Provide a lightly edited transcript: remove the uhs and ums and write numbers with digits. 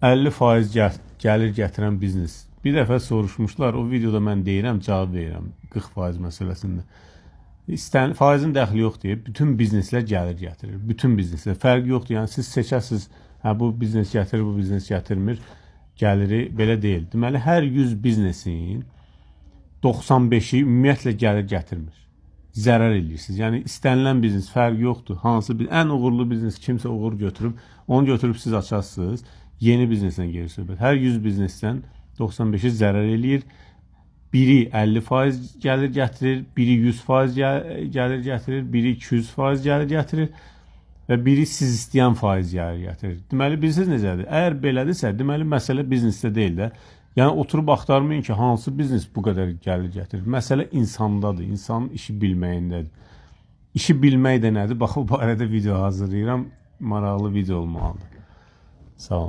50% gəlir gətirən biznes. Bir dəfə soruşmuşlar, o videoda mən deyirəm, cavab verirəm 40% məsələsində. Faizin dəxli yoxdur. Bütün bizneslər gəlir gətirir. Bütün bizneslər. Fərqi yoxdur. Yəni siz seçəsiniz, hə bu biznes gətirir, bu biznes gətirmir. Gəliri belə deyil. Deməli hər 100 biznesin 95-i ümumiyyətlə gəlir gətirmir. Zərər edirsiniz. Yəni istənilən biznes fərqi yoxdur. Hansı bir ən uğurlu biznes kimsə uğur götürüb, onu götürüb siz açarsınız. Yeni biznesdən gedir söhbət. Hər 100 biznesdən 95-i zərər eləyir. Biri 50% gəlir gətirir, biri 100% gəlir gətirir, biri 200% gəlir gətirir və biri siz istəyən faiz gəlir gətirir. Deməli, bilirsiniz necədir? Əgər belədirsə, deməli, məsələ biznesdə deyil də. Yəni, oturub axtarmayın ki, hansı biznes bu qədər gəlir gətirir. Məsələ insandadır, insanın işi bilməyindədir. İşi bilmək də nədir? Bax, bu barədə video hazırlayıram, maraqlı video olmalıdır. Sağ olun.